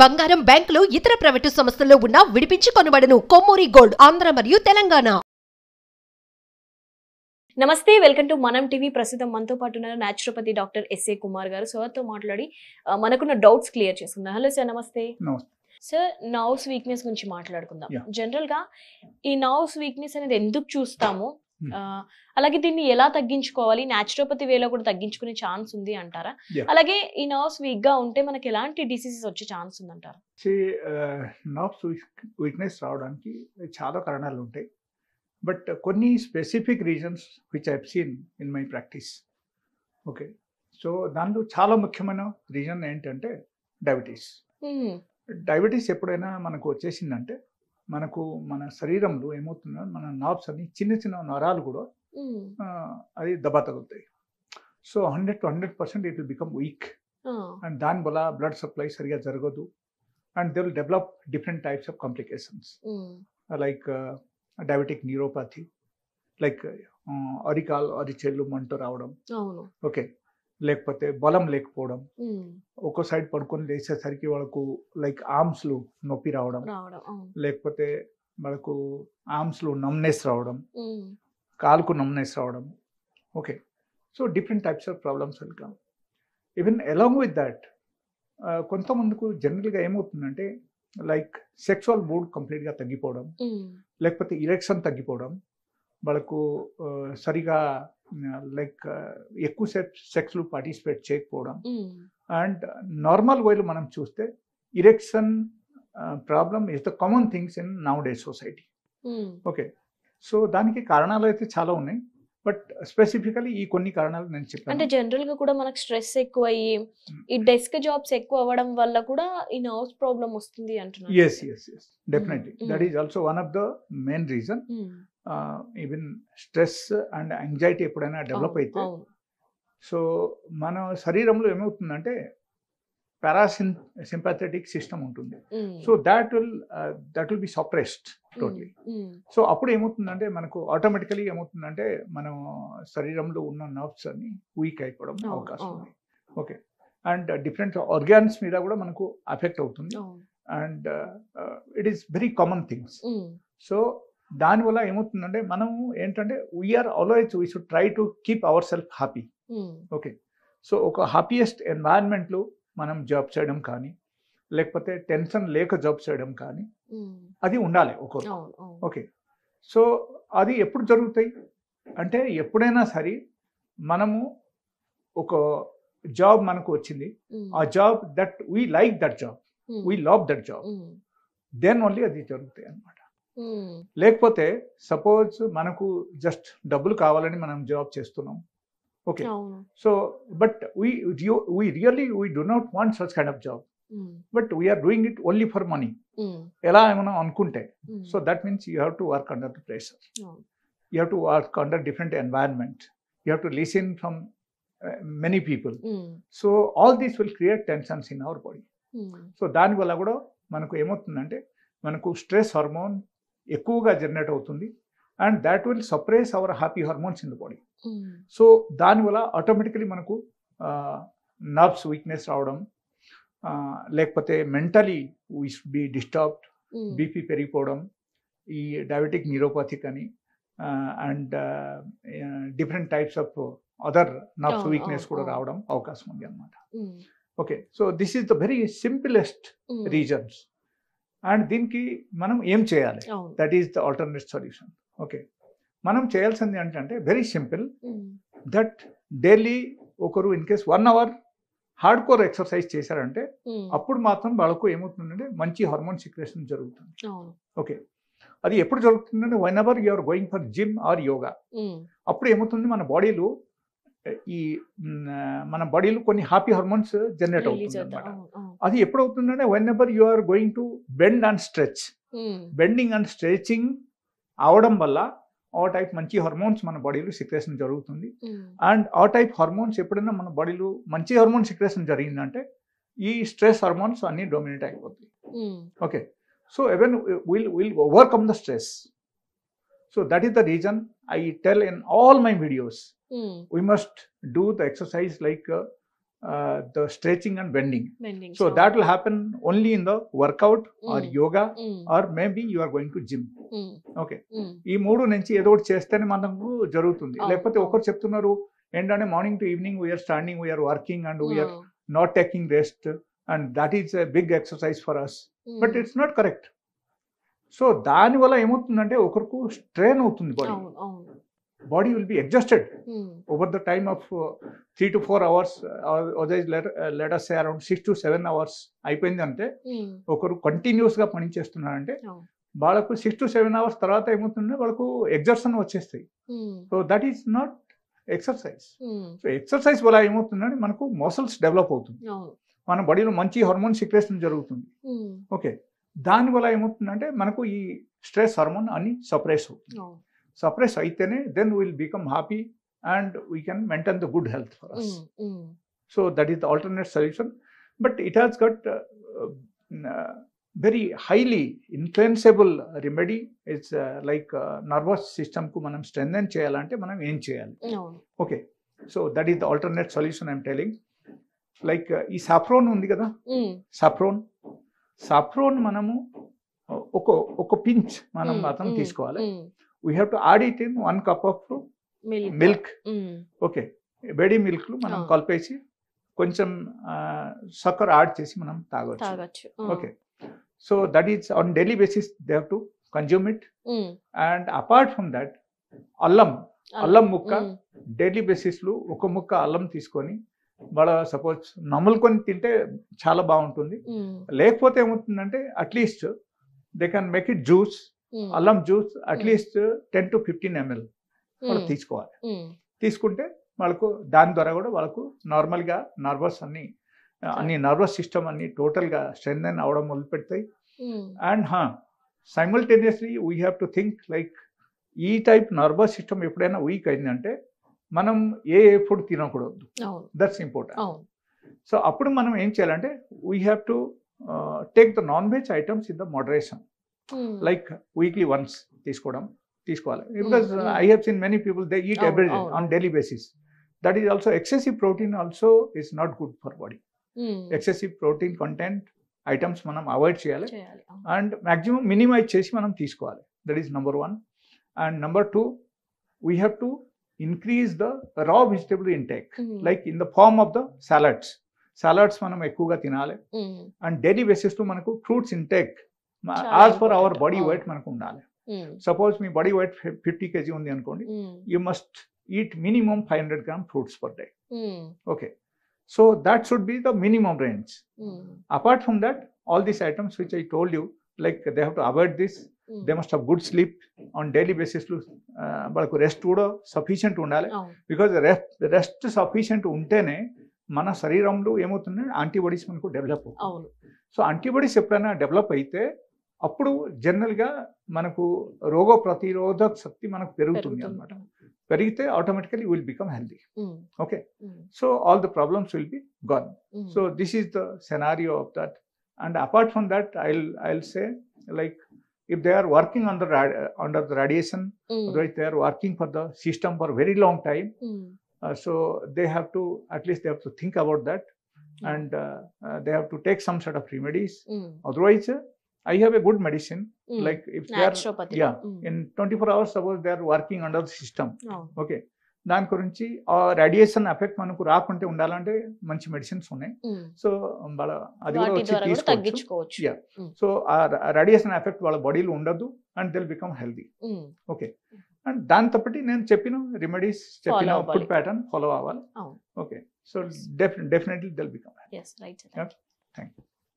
బంగారం బ్యాంకులు ఇతర ప్రైవేటు సంస్థల్లో ఉన్న విడిపించి కొనబడును. కొమ్మూరి గోల్డ్ ఆంధ్ర మరియు తెలంగాణ. నమస్తే, వెల్కమ్ టు మనం టీవీ. ప్రస్తుతం మనతో పాటు ఉన్నారు న్యాచురోపతి డాక్టర్ ఎస్ఏ కుమార్ గారు. సార్తో మాట్లాడి మనకున్న డౌట్స్ క్లియర్ చేసుకుందాం. హలో సార్, నమస్తే. సార్, నర్వ్స్ వీక్నెస్ గురించి మాట్లాడుకుందాం. జనరల్ గా ఈ నర్వ్స్ వీక్నెస్ అనేది ఎందుకు చూస్తాము, అలాగే దీన్ని ఎలా తగ్గించుకోవాలి, న్యాచురోపతి వేలో కూడా తగ్గించుకునే ఛాన్స్ ఉంది అంటారా? అలాగే ఈ నర్వ్స్ వీక్ గా ఉంటే మనకి ఎలాంటి డిసీజెస్ వచ్చే ఛాన్స్ ఉంది అంటారా? నర్వ్స్ వీక్నెస్ రావడానికి చాలా కారణాలు ఉంటాయి. బట్ కొన్ని specific reasons which I have seen in my practice. Okay, so దానిలో చాలా ముఖ్యమైన రీజన్ ఏంటంటే డయాబెటీస్. డయాబెటీస్ ఎప్పుడైనా మనకు వచ్చేసిందంటే మనకు మన శరీరంలో ఏమవుతుందో మన నర్వ్స్ అన్ని చిన్న చిన్న నరాలు కూడా అది దెబ్బ తగులుతాయి. So 100% it will become weak and దానివల్ల బ్లడ్ సప్లై సరిగా జరగదు and they will develop different types of complications like diabetic neuropathy, like అరిచెల్లు మంట రావడం, ఓకే, లేకపోతే బలం లేకపోవడం, ఒక్కో సైడ్ పడుకొని లేచేసరికి వాళ్ళకు లైక్ ఆర్మ్స్లు నొప్పి రావడం, లేకపోతే వాళ్ళకు ఆర్మ్స్లో నమ్నెస్ రావడం, కాలుకు నమ్నెస్ రావడం. Okay, so different types of problems welcome. Even along with that కొంతమందికి జనరల్గా ఏమవుతుందంటే లైక్ సెక్సువల్ మూడ్ కంప్లీట్గా తగ్గిపోవడం, లేకపోతే ఇరెక్షన్ తగ్గిపోవడం, వాళ్ళకు సరిగా లైక్ ఎక్కువసేపు సెక్స్లో పార్టిసిపేట్ చేయకపోవడం. అండ్ నార్మల్ వేలో మనం చూస్తే erection problem is the common things in now day society. Okay, so దానికి కారణాలు అయితే చాలా ఉన్నాయి, బట్ స్పెసిఫికలీ ఈ కొన్ని కారణాలు నేను చెప్పాను. అంటే జనరల్ గా కూడా మనకు స్ట్రెస్ ఎక్కువ అయ్యి ఈ డెస్క్ జాబ్స్ ఎక్కువ అవ్వడం వల్ల కూడా ఈ నర్వ్స్ ప్రాబ్లం వస్తుంది అంటున్నారు. yes definitely that is also one of the main reason. Even stress and anxiety ఎప్పుడైనా డెవలప్ అయితే సో మన శరీరంలో ఏమవుతుందంటే పారాసింపాథెటిక్ సిస్టమ్ ఉంటుంది. So that will be suppressed totally. So అప్పుడు ఏమవుతుందంటే మనకు ఆటోమేటికలీ ఏమవుతుందంటే మనం శరీరంలో ఉన్న నర్వ్స్ అన్ని వీక్ అయిపోవడం అవకాశం ఉంది. ఓకే, అండ్ డిఫరెంట్ ఆర్గాన్స్ మీద కూడా మనకు అఫెక్ట్ అవుతుంది and it is very common things. So దానివల్ల ఏమవుతుందంటే మనం ఏంటంటే we are always we should try to keep our self happy. Okay, so ఒక హ్యాపీయెస్ట్ ఎన్వైరన్మెంట్లో మనం జాబ్ చేయడం కానీ, లేకపోతే టెన్షన్ లేక జాబ్ చేయడం కానీ అది ఉండాలి ఒకరు. ఓకే, సో అది ఎప్పుడు జరుగుతాయి అంటే ఎప్పుడైనా సరే మనము ఒక జాబ్ మనకు వచ్చింది, ఆ job that we like that job, we love that job, then only అది జరుగుతాయి అన్నమాట. లేకపోతే సపోజ్ మనకు జస్ట్ డబ్బులు కావాలని మనం జాబ్ చేస్తున్నాం. Okay, so but we do not want such kind of job, but we are doing it only for money. ఎలా ఏమైనా అనుకుంటే so that means you have to work under the pressure. You have to work under different environment. You have to listen from many people. So all this will create tensions in our body. So దానివల్ల కూడా మనకు ఏమవుతుందంటే మనకు stress hormone ఎక్కువగా generate అవుతుంది and that will suppress our happy hormones in the body. So దానివల్ల automatically మనకు nerves weakness రావడం, లేకపోతే mentally we should be disturbed, BP పెరిగిపోవడం, ఈ డయాబెటిక్ న్యూరోపతి కానీ and different types of other nerves weakness కూడా రావడం అవకాశం ఉంది అన్నమాట. Okay, so this is the very simplest reasons. And దీనికి మనం ఏం చేయాలి, that is the alternate solution. Okay, మనం చేయాల్సింది ఏంటంటే వెరీ సింపుల్, దట్ డైలీ ఒకరు in case 1 hour hard core exercise చేశారంటే అప్పుడు మాత్రం వాళ్ళకు ఏమవుతుందంటే మంచి హార్మోన్ సిక్రేషన్ జరుగుతుంది. ఓకే, అది ఎప్పుడు జరుగుతుందంటే whenever you are going for gym or yoga, అప్పుడు ఏమవుతుంది మన బాడీలో కొన్ని హ్యాపీ హార్మోన్స్ జనరేట్ అవుతుంది అనమాట. అది ఎప్పుడు అవుతుందంటే whenever you are going to bend and stretch, bending and stretching అవడం వల్ల ఆ టైప్ మంచి హార్మోన్స్ మన బాడీలో సిక్రేషన్ జరుగుతుంది. అండ్ ఆ టైప్ హార్మోన్స్ ఎప్పుడైనా మన బాడీలో మంచి హార్మోన్ సిక్రేషన్ జరిగిందంటే ఈ స్ట్రెస్ హార్మోన్స్ అన్ని డొమినేట్ అయిపోతాయి. Okay, so even will overcome the stress. So that is the reason I tell in all my videos we must do the exercise like the stretching and bending. Bending. So that will happen only in the workout or Mm. yoga Mm. or maybe you are going to gym. Mm. Okay. Mm. ఈ మూడు నుంచి ఏదో ఒకటి చేస్తేనే మనకు జరుగుతుంది. అవును, లేకపోతే అవును. ఒకరు చెప్తున్నారు ఏంటంటే morning to evening we are standing, we are working and we are Mm. Not taking rest and that is a big exercise for us. But it's not correct. So దానివల్ల ఏమవుతుందంటే ఒకరికి స్ట్రెయిన్ అవుతుంది బాడీ. అవును, అవును. Body will be exhausted Mm. Over the time of 3 to 4 hours, let us say around 6 to 7 hours అయిపోయింది అంటే Mm. ఒకరు కంటిన్యూస్గా పని చేస్తున్నారంటే అవును. వాళ్ళకు 6 to 7 hours తర్వాత ఏమవుతుందంటే వాళ్ళకు ఎగ్జర్షన్ వచ్చేస్తాయి. Mm. So that is not exercise. Mm. So exercise వల్ల ఏమవుతుందంటే మనకు మసిల్స్ డెవలప్ అవుతుంది, అవును. మన బాడీలో మంచి హార్మోన్ సిక్రేషన్ జరుగుతుంది. Mm. ఓకే, దానివల్ల ఏమవుతుందంటే మనకు ఈ స్ట్రెస్ హార్మోన్ అన్ని సప్రెస్ అవుతుంది. అవును. సప్రెస్ అయితేనే then will become happy and we can maintain the good health for us. Mm. Mm. So that is the alternate solution, but it has got very highly influenceable remedy. It's like nervous system ku manam strengthen cheyalante manam em cheyali. అవును. Okay, so that is the alternate solution I'm telling. Like ee saffron undi kada, Mm. saffron manamu ఒక pinch manam Mm. matam Mm. తీసుకోవాలి. Mm. We have to add it in 1 cup of milk. Mm. Okay, వేడి milk మనం కలిపేసి కొంచెం sucker add చేసి మనం తాగొచ్చు. తాగొచ్చు. Okay, so that is on daily basis they have to consume it. Mm. And apart from that అల్లం ముక్క Mm. డైలీ బేసిస్లో ఒక ముక్క అల్లం తీసుకొని వాళ్ళ సపోజ్ నములుకొని తింటే చాలా బాగుంటుంది. Mm. లేకపోతే ఏమవుతుందంటే at least they can make it juice, Mm. అల్లం జ్యూస్ అట్లీస్ట్ 10 to 15 ml వాళ్ళు Mm. తీసుకోవాలి. Mm. తీసుకుంటే వాళ్ళకు దాని ద్వారా కూడా వాళ్ళకు నార్మల్గా నర్వస్ అన్ని నర్వస్ సిస్టమ్ అన్ని టోటల్గా స్ట్రెంథెన్ అవడం మొదలు పెడతాయి. Mm. And simultaneously we have to think like ఈ టైప్ నర్వస్ సిస్టమ్ ఎప్పుడైనా వీక్ అయిందంటే మనం ఏ ఫుడ్ తినకూడదు. అవును. That's important. అవును. సో అప్పుడు మనం ఏం చేయాలంటే we have to take the non veg items in the moderation, Mm. Like weekly once తీసుకోవాలి. Because Mm. I have seen many people they eat అవును, ఎవ్రీ డే అవును. On daily basis. That is also excessive protein also is not good for body. Mm. Excessive protein content items మనం avoid చేయాలి చేయాలి. అవును. And maximum minimize చేసి మనం తీసుకోవాలి. That is number 1. And number 2, we have to increase the raw vegetable intake, Mm. Like in the form of the salads మనం ఎక్కువగా తినాలి. Mm. అండ్ డైలీ బేసిస్లో మనకు ఫ్రూట్స్ ఇంటేక్ చాలా as per our important. Body అవును. Weight మనకు ఉండాలి. Mm. Suppose మీ బాడీ వెయిట్ 50 kg ఉంది అనుకోండి, Mm. You must eat minimum 500 gram fruits per day. Mm. Okay, so that should be the minimum range. Mm. Apart from that, all these items which I told you, like they have to avoid this. Mm. They must have good sleep on daily basis. వాళ్ళకు rest కూడా sufficient ఉండాలి. అవును. Because rest sufficient ఉంటేనే మన శరీరంలో ఏమవుతుంది, antibodies మనకు develop అవుతుంది. అవును. సో యాంటీబాడీస్ ఎప్పుడైనా డెవలప్ అయితే అప్పుడు జనరల్గా మనకు రోగ ప్రతిరోధక శక్తి మనకు పెరుగుతుంది అనమాట. పెరిగితే automatically will become healthy. Mm. Okay, Mm. So all the problems will be gone. Mm. So this is the scenario of that. And apart from that, I'll say, like, if they are working under the radiation, Mm. otherwise they are working for the system for very long time. Mm. So they have to, at least they have to think about that, and they have to take some sort of remedies. Mm. Otherwise, I have a good medicine. Mm. Like if they are, Naturopathy. yeah, Mm. in 24 hours, suppose they are working under the system. అవును. Okay. దాని గురించి ఆ radiation effect మనకు రాకుంటే ఉండాలంటే మంచి medicines ఉన్నాయి. Mm. So వాళ్ళ అది కూడా వాటి వచ్చి ద్వారా కూడా తీసుకోవచ్చు. తగ్గించుకోవచ్చు. Yeah. Mm. సో ఆ రేడియేషన్ ఎఫెక్ట్ వాళ్ళ బాడీలో ఉండదు and Dil become healthy. Mm. Okay, and దాని తప్పటి నేను చెప్పిన రెమెడీస్, చెప్పిన అవ్వాలి. ఫుడ్ ప్యాటర్న్ ఫాలో అవ్వాలి. అవును. Okay, so definitely they'll become. Yes, right. Yeah. Thank you.